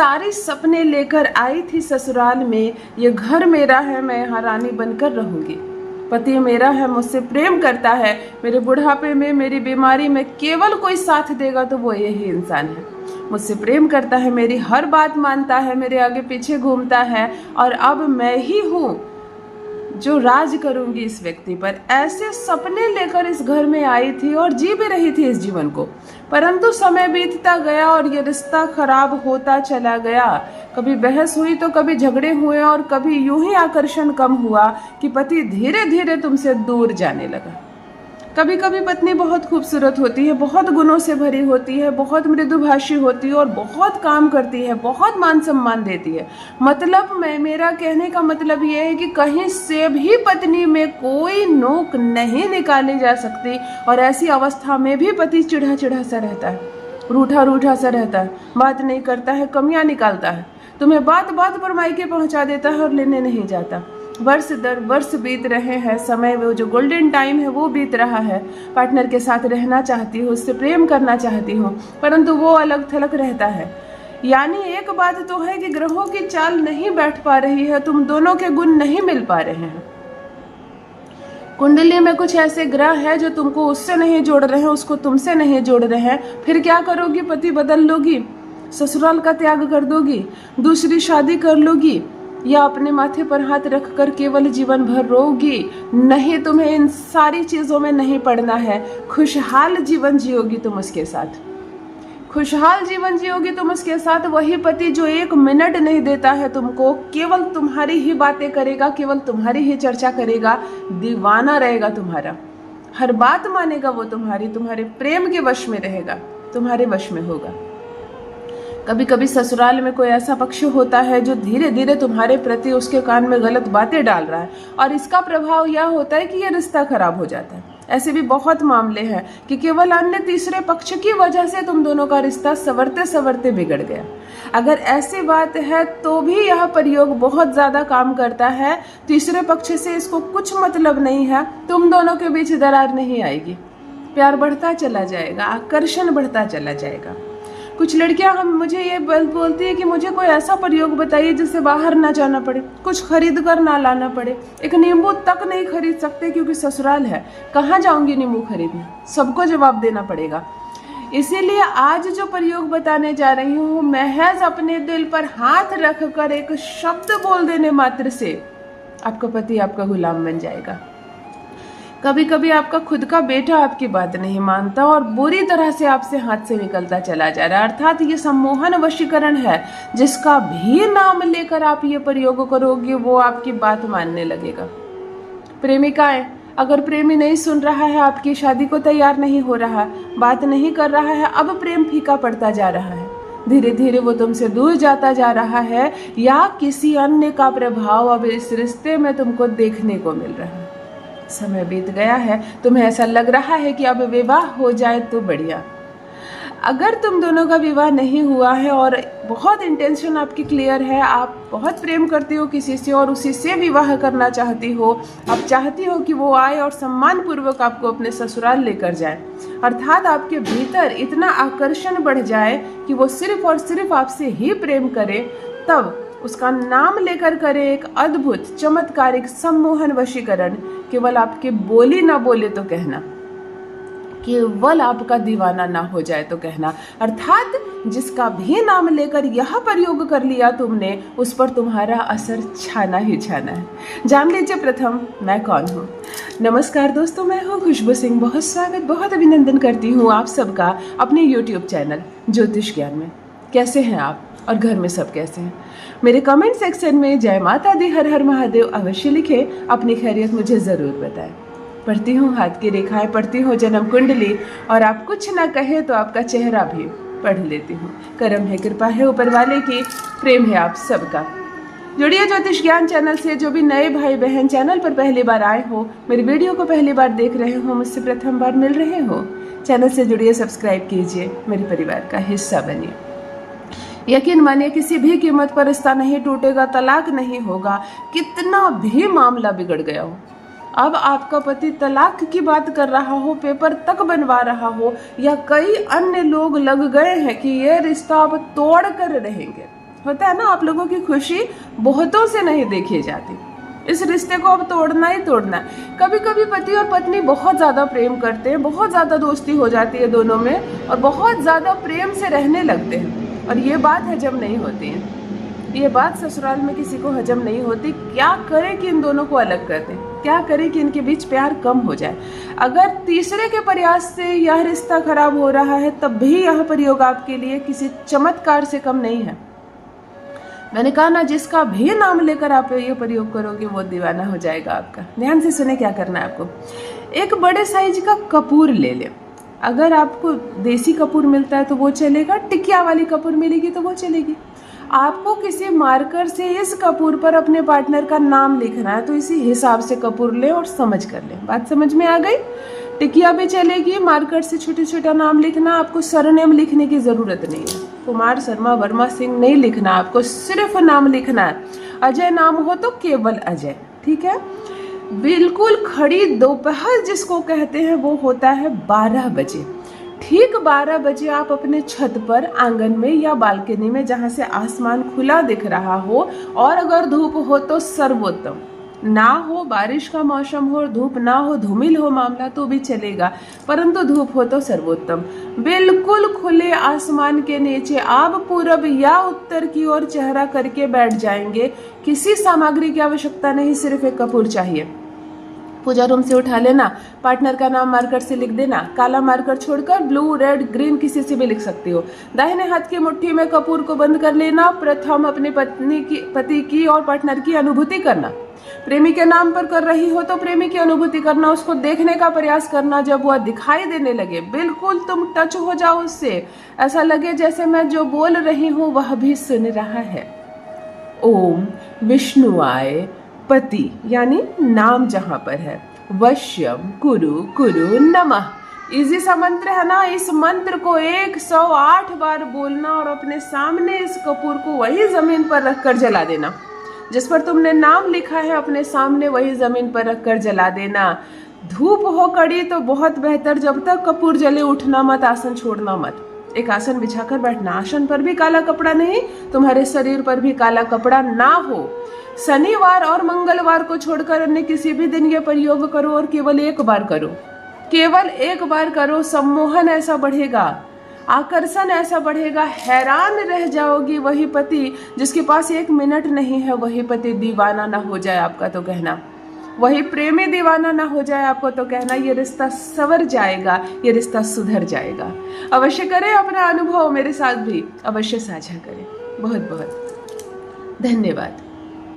सारे सपने लेकर आई थी ससुराल में, ये घर मेरा है, मैं यहाँ रानी बनकर रहूंगी। पति मेरा है, मुझसे प्रेम करता है, मेरे बुढ़ापे में, मेरी बीमारी में केवल कोई साथ देगा तो वो यही इंसान है। मुझसे प्रेम करता है, मेरी हर बात मानता है, मेरे आगे पीछे घूमता है, और अब मैं ही हूँ जो राज करूंगी इस व्यक्ति पर। ऐसे सपने लेकर इस घर में आई थी और जी भी रही थी इस जीवन को। परंतु समय बीतता गया और ये रिश्ता खराब होता चला गया। कभी बहस हुई तो कभी झगड़े हुए, और कभी यूं ही आकर्षण कम हुआ कि पति धीरे धीरे तुमसे दूर जाने लगा। कभी कभी पत्नी बहुत खूबसूरत होती है, बहुत गुणों से भरी होती है, बहुत मृदुभाषी होती है और बहुत काम करती है, बहुत मान सम्मान देती है। मतलब मेरा कहने का मतलब ये है कि कहीं से भी पत्नी में कोई नोक नहीं निकाली जा सकती, और ऐसी अवस्था में भी पति चिढ़ा चिढ़ा सा रहता है, रूठा रूठा सा रहता है, बात नहीं करता है, कमियां निकालता है, तुम्हें बात बात पर मायके पहुंचा देता है और लेने नहीं जाता। वर्ष दर वर्ष बीत रहे हैं, समय वो जो गोल्डन टाइम है वो बीत रहा है। पार्टनर के साथ रहना चाहती हो, उससे प्रेम करना चाहती हो, परंतु वो अलग थलग रहता है। यानी एक बात तो है कि ग्रहों की चाल नहीं बैठ पा रही है, तुम दोनों के गुण नहीं मिल पा रहे हैं। कुंडली में कुछ ऐसे ग्रह है जो तुमको उससे नहीं जोड़ रहे हैं, उसको तुमसे नहीं जोड़ रहे हैं। फिर क्या करोगी? पति बदल लोगी, ससुराल का त्याग कर दोगी, दूसरी शादी कर लोगी, या अपने माथे पर हाथ रखकर केवल जीवन भर रोगी? नहीं, तुम्हें इन सारी चीजों में नहीं पड़ना है। खुशहाल जीवन जियोगी तुम उसके साथ, खुशहाल जीवन जियोगी तुम उसके साथ। वही पति जो एक मिनट नहीं देता है तुमको, केवल तुम्हारी ही बातें करेगा, केवल तुम्हारी ही चर्चा करेगा, दीवाना रहेगा तुम्हारा, हर बात मानेगा वो तुम्हारे प्रेम के वश में रहेगा, तुम्हारे वश में होगा। कभी कभी ससुराल में कोई ऐसा पक्ष होता है जो धीरे धीरे तुम्हारे प्रति उसके कान में गलत बातें डाल रहा है, और इसका प्रभाव यह होता है कि यह रिश्ता खराब हो जाता है। ऐसे भी बहुत मामले हैं कि केवल अन्य तीसरे पक्ष की वजह से तुम दोनों का रिश्ता संवरते संवरते बिगड़ गया। अगर ऐसी बात है तो भी यह प्रयोग बहुत ज्यादा काम करता है। तीसरे पक्ष से इसको कुछ मतलब नहीं है, तुम दोनों के बीच दरार नहीं आएगी, प्यार बढ़ता चला जाएगा, आकर्षण बढ़ता चला जाएगा। कुछ लड़कियां मुझे ये बोलती है कि मुझे कोई ऐसा प्रयोग बताइए जिससे बाहर ना जाना पड़े, कुछ खरीद कर ना लाना पड़े, एक नींबू तक नहीं खरीद सकते क्योंकि ससुराल है, कहाँ जाऊंगी नींबू खरीदने, सबको जवाब देना पड़ेगा। इसीलिए आज जो प्रयोग बताने जा रही हूँ, महज अपने दिल पर हाथ रख कर एक शब्द बोल देने मात्र से आपका पति आपका गुलाम बन जाएगा। कभी कभी आपका खुद का बेटा आपकी बात नहीं मानता और बुरी तरह से आपसे हाथ से निकलता चला जा रहा है, अर्थात ये सम्मोहन वशीकरण है। जिसका भी नाम लेकर आप ये प्रयोग करोगे वो आपकी बात मानने लगेगा। प्रेमिकाएं, अगर प्रेमी नहीं सुन रहा है, आपकी शादी को तैयार नहीं हो रहा, बात नहीं कर रहा है, अब प्रेम फीका पड़ता जा रहा है, धीरे धीरे वो तुमसे दूर जाता जा रहा है, या किसी अन्य का प्रभाव अब इस रिश्ते में तुमको देखने को मिल रहा है। समय बीत गया है, तुम्हें ऐसा लग रहा है कि अब विवाह हो जाए तो बढ़िया। अगर तुम दोनों का विवाह नहीं हुआ है और बहुत इंटेंशन आपकी क्लियर है, आप बहुत प्रेम करती हो किसी से और उसी से विवाह करना चाहती हो, आप चाहती हो कि वो आए और सम्मान पूर्वक आपको अपने ससुराल लेकर जाए, अर्थात आपके भीतर इतना आकर्षण बढ़ जाए कि वो सिर्फ और सिर्फ आपसे ही प्रेम करे, तब उसका नाम लेकर करे एक अद्भुत चमत्कारिक सम्मोहन वशीकरण। केवल आपके बोली ना बोले तो कहना, केवल आपका दीवाना ना हो जाए तो कहना, अर्थात जिसका भी नाम लेकर यह प्रयोग कर लिया तुमने, उस पर तुम्हारा असर छाना ही छाना है। जान लीजिए प्रथम मैं कौन हूँ। नमस्कार दोस्तों, मैं हूँ खुशबू सिंह। बहुत स्वागत, बहुत अभिनंदन करती हूँ आप सबका अपने YouTube चैनल ज्योतिष ज्ञान में। कैसे हैं आप और घर में सब कैसे हैं? मेरे कमेंट सेक्शन में जय माता दी, हर हर महादेव अवश्य लिखें, अपनी खैरियत मुझे ज़रूर बताएं। पढ़ती हूँ हाथ की रेखाएं, पढ़ती हूँ जन्म कुंडली, और आप कुछ ना कहे तो आपका चेहरा भी पढ़ लेती हूँ। करम है, कृपा है ऊपर वाले की, प्रेम है आप सबका। जुड़िए ज्योतिष ज्ञान चैनल से। जो भी नए भाई बहन चैनल पर पहली बार आए हो, मेरी वीडियो को पहली बार देख रहे हो, मुझसे प्रथम बार मिल रहे हो, चैनल से जुड़िए, सब्सक्राइब कीजिए, मेरे परिवार का हिस्सा बनिए। यकीन मानिए किसी भी कीमत पर रिश्ता नहीं टूटेगा, तलाक नहीं होगा, कितना भी मामला बिगड़ गया हो। अब आपका पति तलाक की बात कर रहा हो, पेपर तक बनवा रहा हो, या कई अन्य लोग लग गए हैं कि ये रिश्ता अब तोड़ कर रहेंगे, होता है ना, आप लोगों की खुशी बहुतों से नहीं देखी जाती। इस रिश्ते को अब तोड़ना ही तोड़ना है। कभी कभी पति और पत्नी बहुत ज़्यादा प्रेम करते हैं, बहुत ज़्यादा दोस्ती हो जाती है दोनों में और बहुत ज़्यादा प्रेम से रहने लगते हैं, और ये बात हजम नहीं होती है। ये बात ससुराल में किसी को हजम नहीं होती। क्या करें कि इन दोनों को अलग कर दें, क्या करें कि इनके बीच प्यार कम हो जाए। अगर तीसरे के प्रयास से यह रिश्ता खराब हो रहा है, तब भी यह प्रयोग आपके लिए किसी चमत्कार से कम नहीं है। मैंने कहा ना, जिसका भी नाम लेकर आप ये प्रयोग करोगे वो दीवाना हो जाएगा आपका। ध्यान से सुने क्या करना है आपको। एक बड़े साइज का कपूर ले ले। अगर आपको देसी कपूर मिलता है तो वो चलेगा, टिकिया वाली कपूर मिलेगी तो वो चलेगी। आपको किसी मार्कर से इस कपूर पर अपने पार्टनर का नाम लिखना है, तो इसी हिसाब से कपूर ले और समझ कर ले। बात समझ में आ गई। टिकिया भी चलेगी, मार्कर से छोटे छोटा नाम लिखना। आपको सरनेम लिखने की जरूरत नहीं है, कुमार शर्मा वर्मा सिंह नहीं लिखना, आपको सिर्फ नाम लिखना है। अजय नाम हो तो केवल अजय, ठीक है। बिल्कुल खड़ी दोपहर जिसको कहते हैं वो होता है 12 बजे। ठीक 12 बजे आप अपने छत पर, आंगन में या बालकनी में, जहां से आसमान खुला दिख रहा हो, और अगर धूप हो तो सर्वोत्तम, ना हो बारिश का मौसम हो, धूप ना हो, धूमिल हो मामला तो भी चलेगा, परंतु धूप हो तो सर्वोत्तम। बिल्कुल खुले आसमान के नीचे आप पूरब या उत्तर की ओर चेहरा करके बैठ जाएंगे। किसी सामग्री की आवश्यकता नहीं, सिर्फ एक कपूर चाहिए। पूजा रूम से उठा लेना, पार्टनर का नाम मार्कर से लिख देना। काला मार्कर छोड़कर ब्लू, रेड, ग्रीन किसी से भी लिख सकती हो। दाहिने हाथ की मुट्ठी में कपूर को बंद कर लेना। प्रथम अपने पति की और पार्टनर की अनुभूति करना। प्रेमी के नाम पर कर रही हो तो प्रेमी की अनुभूति करना, उसको देखने का प्रयास करना। जब वह दिखाई देने लगे, बिल्कुल तुम टच हो जाओ उससे, ऐसा लगे जैसे मैं जो बोल रही हूँ वह भी सुन रहा है। ओम विष्णुआय पति, यानी नाम जहां पर है, वश्यम कुरु कुरु नमः। इजी सा मंत्र है ना। इस मंत्र को 108 बार बोलना और अपने सामने इस कपूर को वही जमीन पर रखकर जला देना। जिस पर तुमने नाम लिखा है अपने सामने वही जमीन पर रखकर जला देना। धूप हो कड़ी तो बहुत बेहतर, जब तक कपूर जले उठना मत, आसन छोड़ना मत। एक आसन बिछाकर बैठना। आसन पर भी काला कपड़ा नहीं, तुम्हारे शरीर पर भी काला कपड़ा ना हो। शनिवार और मंगलवार को छोड़कर अन्य किसी भी दिन ये प्रयोग करो और केवल एक बार करो। केवल एक बार करो। सम्मोहन ऐसा बढ़ेगा, आकर्षण ऐसा बढ़ेगा, हैरान रह जाओगी। वही पति जिसके पास 1 मिनट नहीं है, वही पति दीवाना ना हो जाए आपका तो कहना, वही प्रेमी दीवाना ना हो जाए आपको तो कहना। ये रिश्ता संवर जाएगा, ये रिश्ता सुधर जाएगा। अवश्य करें, अपना अनुभव मेरे साथ भी अवश्य साझा करें। बहुत बहुत धन्यवाद।